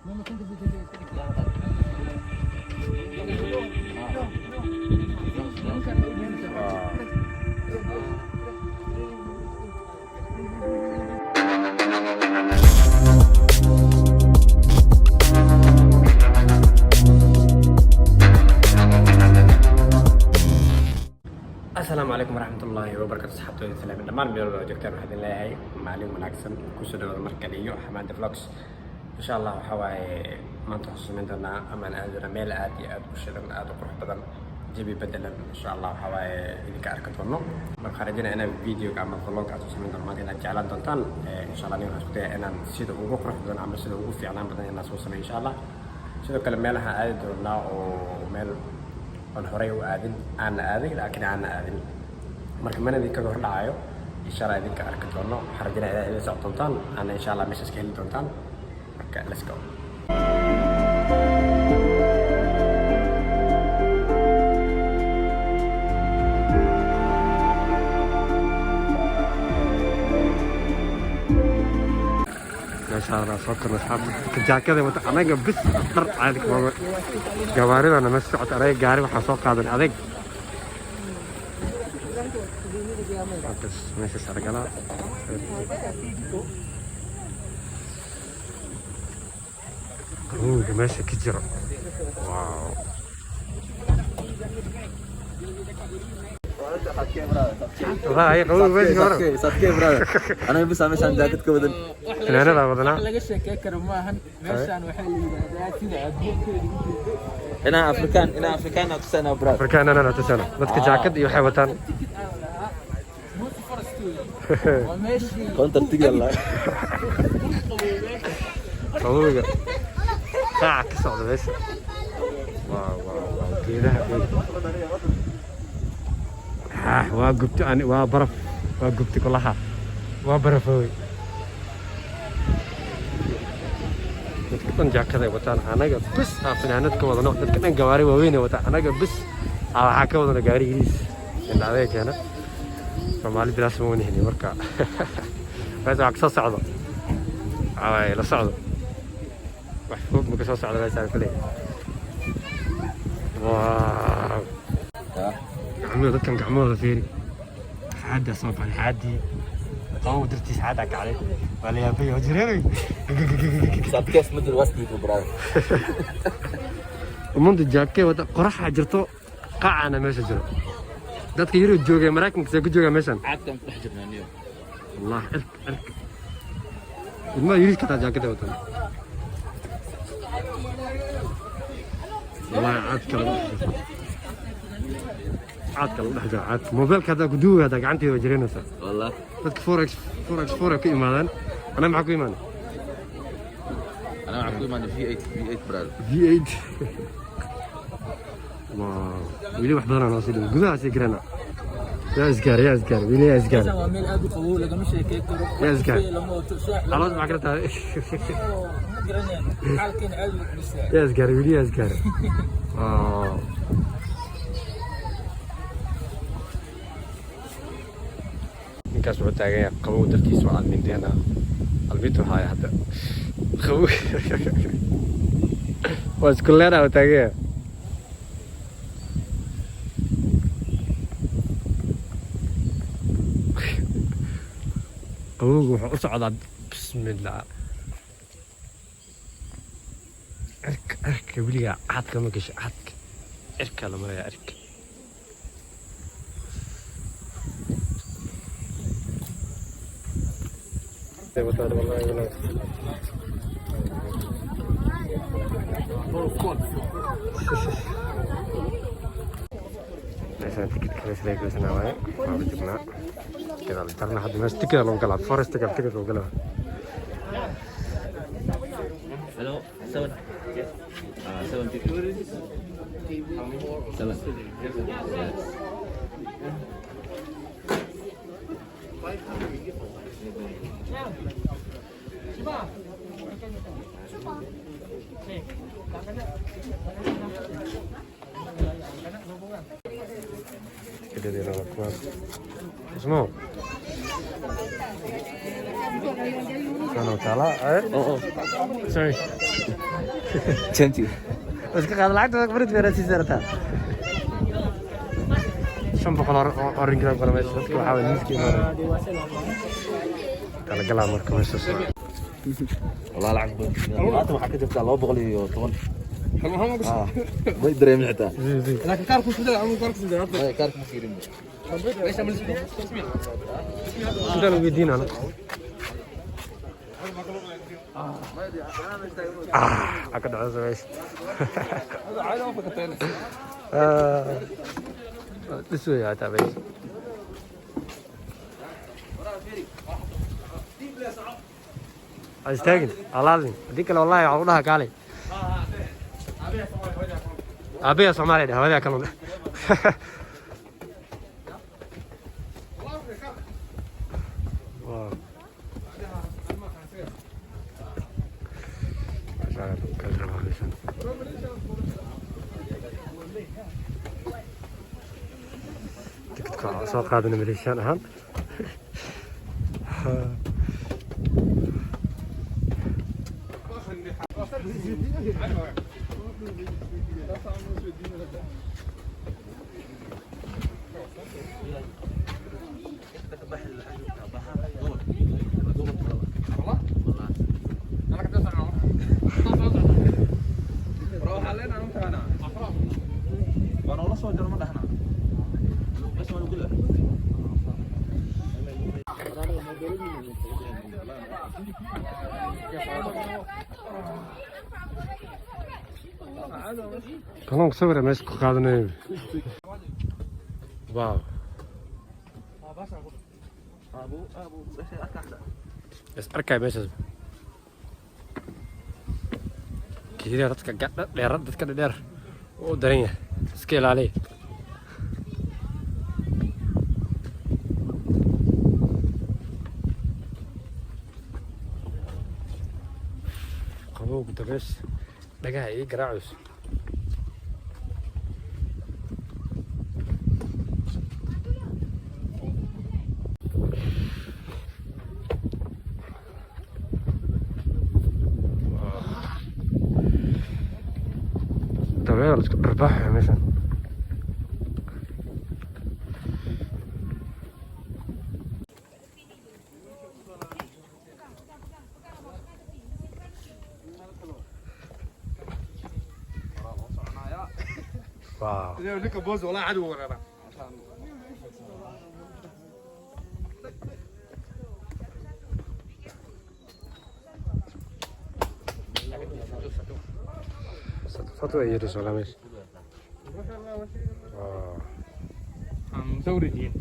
السلام عليكم ورحمة الله وبركاته. صحبتي السلام دمان ميل joogtaan waxaan leeyahay maalin wanaagsan ku soo dhawaada markale iyo Xamaada Vlogs insha Allah waxa waaye maanta xusuumin doonaa amaan aadana meel aad iyo aad u shidan aad u qurux badan jabi bedelan insha Allah waxa waaye idinka arki doono marka rajayna inaan video-ga ama vlog aad xusuumin doono maanta inaad jeclaan doontaan insha Allah waxaan isku dayaa inaan sida ugu qurux badan ama sida ugu fiicnaan badan inaan soo sameeyo insha Allah sidoo kale meelaha aadi doonaa oo meel aan horey u aadin aan aadin laakiin aan aadin marka mana idinka hor dhacayo insha Allah idinka arki doono waxaan rajaynayaa inaad soo doontaan ana insha Allah meeshaas ka heli doontaan marka let's go. هذا فكر أصحابي كجاكة ذي أنا بس أطر عليك بابا جواري أنا مسعت علي جاري وحصوق هذا عليك بس ماشي سرقنا ماشي كجرة واو هاي قوي بس جوار صدقني برادر أنا بس عشان جاكيت كودن أنا لا بدنا laga sheekay karo maahan meeshan waxa la yiraahdaa sida adduunkeeda أنا أفريكان أتصنع برادر أفريكان أنا تسأله بدك جاكيت يحيى وطن كنت تيجي الله قوي ساعة كسر بس واو واو كذا وقفت أنا وبرف وقفت كلها وبرفوي dadkan jaakada ay wataan anaga bas fanaanadka wadano dadkan gawaari waaweyn ay wataan anaga bas waxa ka wadana gaarigiis in adeegana Soomaali bilaas ma wanaagni marka bas wax soo socdo ay la socdo wax fog ma ka soo socdo bas aan kale waaw عمو dadkan gacmooda fiiri xaada soo baan xaadi قوم درتي ساعتك عليه ولا يا بي وجريني صدقني اسمه الوسطي برادر ومنذ الجاكي ودا قرحه جرتو قاعنا ماشي جرو dadka yiri joogay maraakanka ku jooga meeshan عادكم ku xijirnaaniyo والله الك ما يريد كذا جاكيت وطن والله عاد كلام دحجا عاد موبايلك هذا قدوه هذا قعنتي وجرينسا والله dadka forex ku imaadaan ana maxaa ku imaan أنا معكم إيمان V8 برادر V8 واو ويلي wax badan aan soo dhigay gudaha si garana يا اسكار ويلي يا اسكار waa meel aad u qabow laga sheekay karo يا اسكار lama wato saax خلاص ما قرأت ma garanayaan halkan aad u dhisay يا اسكار ويلي يا اسكار ninkaas wuxuu taagan yahay qabow dartiisa waa almindeena almintu haya hadda qabow waa isku leedahay uu taagan yahay qabowgu wuxuu u socdaa bismillah cirka weligaa caadka ma gasho caadka cirka la maraya cirka وطار والله ولا عشان تكت كذا سليك بس نوايا ما بجبنا كذا ترنا حد الناس تكذا لو قلعت فورست تكذا لو قلعت Hello 7 كده دي لو كمان اسمعوا Sana taala. Oh, oh. Sorry. Chanti. Iska qaad lacagta barid beera si sarta. Shan boqol oo ringgit kala meesha dadku waxa weyn miskiin kala galaa marka meesha soo. والله العظيم انت ما حكيت بتاع 210 ما يدري حتى لكن كاركو سوداء عمو كاركو سوداء كارك مسيرين ليش عمل اسمه Sudah lebih dina nak. Akan ada sesuatu. هذا عادي ما فكرت Itu ya tapi. Astagfir, Alalin. Di kalau Allah ya Allah kali. Abi ya Somali dah, abi akan. Wow. Tiktok soo qaadana Malaysian ahaan. انا كنت اسمع روح علينا انت انا وانا والله صوت ما دهنا بس ما نقول لك Kalluunka sawir meesha ku qaadanayo. Wow. Bas arkay meesha. Kiriya dadka dheer dadka dheer oo daran yahay. Iska ilaali. Qabowga dabees dhagaha ii garaacayso. Dabeel iska dharbaaxaya meeshan. واو لك بوز ولا عدو ورانا فتوى يجري ولا ماشي مزوردين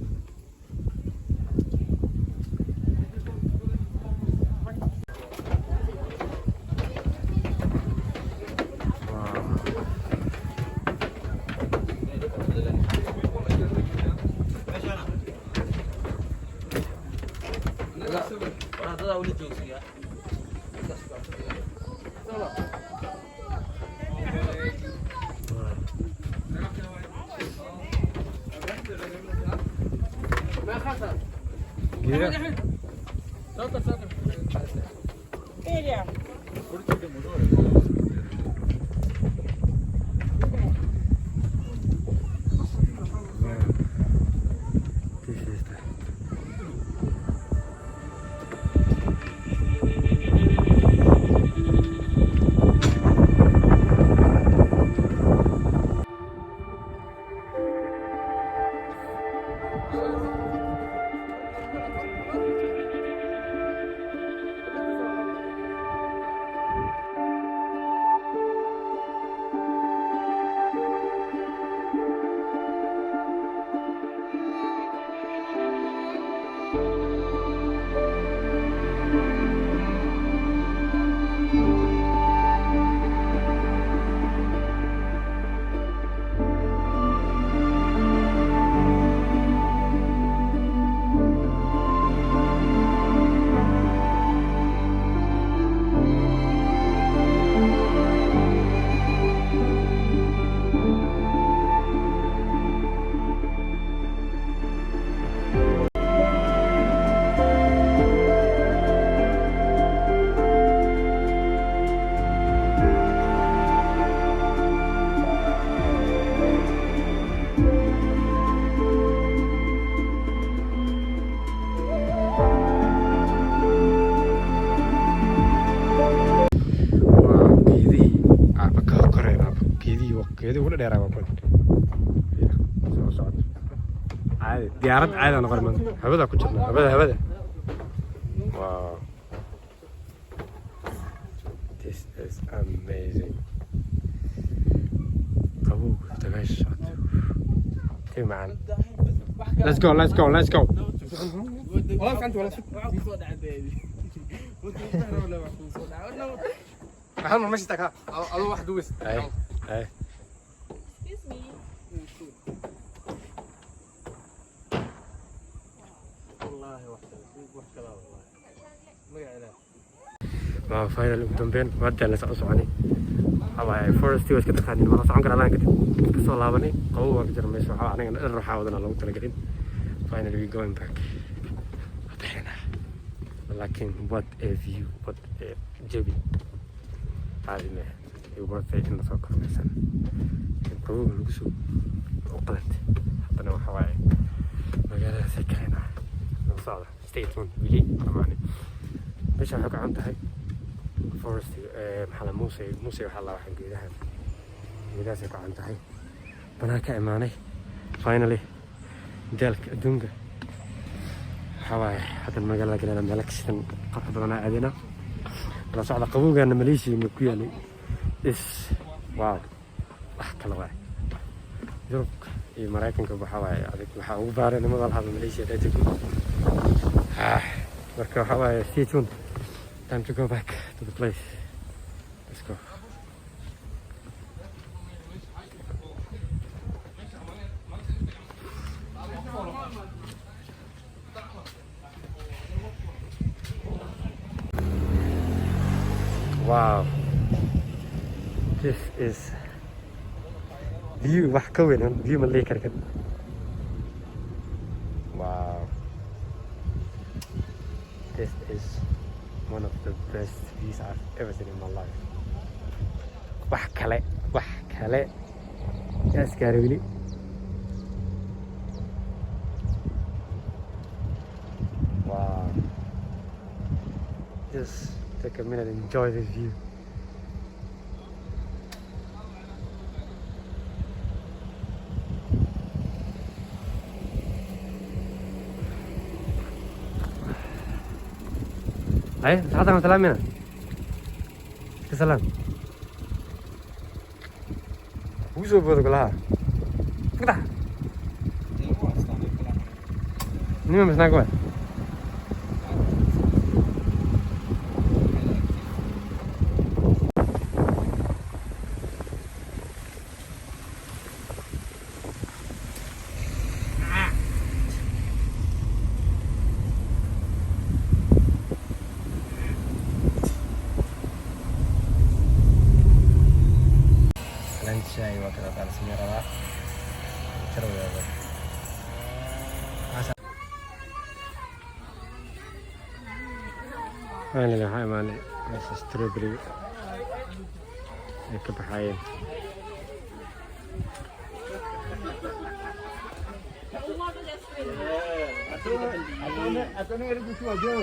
geedii ugu dheeraa waa kuwan soo socda caadi diyaarad caadi aan noqon maanta hawada ku jirna hawada wow this is amazing qabow tagay socda tii macaan let's go والله كنت ولا شيء محمد ماشي تاكا الله واحد دوس اي والله وحده والله ما يعلم ما فاينل قدامين ودا لا سoconi waxa forest way iska taqaanin wala socon karaan kadib ka soo laabanay qabow waa jira meesha waxa aniga dhar waxa wadana lagu tala galin finally we going back لكن what a view what a جبل هذه ما يبغى إنه سكر مثلا القبور الوسو وقلت حتى أنا وحواي ما قال سكرنا نصعد stay tuned really طبعاً بس أنا حكي عنده هاي forest محل موسى وحلا واحد جيدها جيدها سكر عنده هاي بناك إيماني finally دالك دونجا حواي حتى المجال لكن أنا ملكش قطع بدنا عادنا لا صعد قبوجة أنا ماليشي مكوياني إس واو أحكي لواي يروك مراكن كبحواي هذيك بحاول بارن ما ضل هذا ماليشيا تيجي بركة حواي stay tuned time to go back to the place let's go wow this is view wax ka weyn view ma leeyahay karkan wow this is one of the best views I've ever seen in my life wax kale yes really wow just take a minute and enjoy this view. Ay, saatang salam ya. Kesalam. Uso bodo kala. Kita. Ini mas nak apa? Saya waktu datang Semerawak seru ya bro. Ini lah mana masih strawberry kebahayan. Atau ni ada buku aja.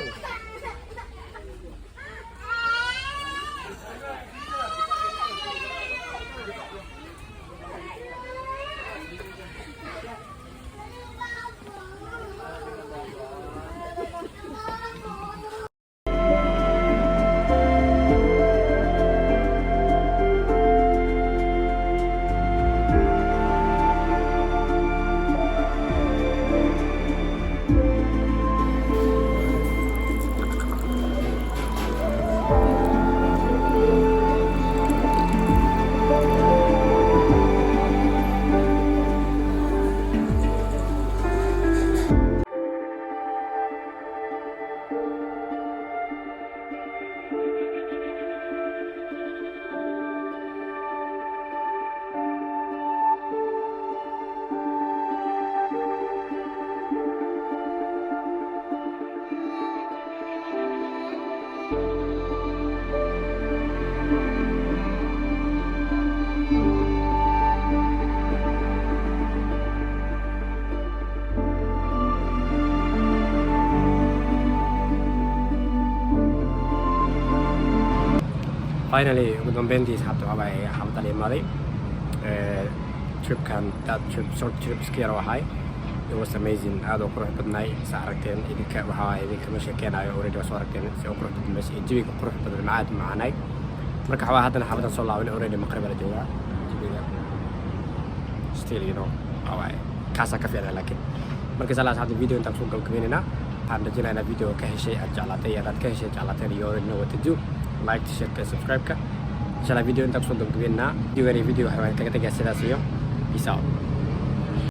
finally ugu dambeyntii asxaabta waxaa xabada la imaaday tripkan short trips ka yar oo ahay. It was amazing, aad u qurux badnay sa aragteen idinka waxaa idinka ma sheekeenayo already waa soo aragteen si qurux badan meesha jawiga qurux badan macaad macaanay. Marka waxaa haddana xaafadan soo laaban already maqrib la joogaa jawiga still you know away kaasa ka fiican laakiin marka salaas hadda video intaan soo galgabeynayna waxaan rajaynaynaa video ka heshay aad jeclaatay iyo aad ka heshay jeclaateen iyo know what to do like share subscribe ka inshallah video intaan soo galgabeynaa video waxaan kaga tagay sidaas iyo peace out.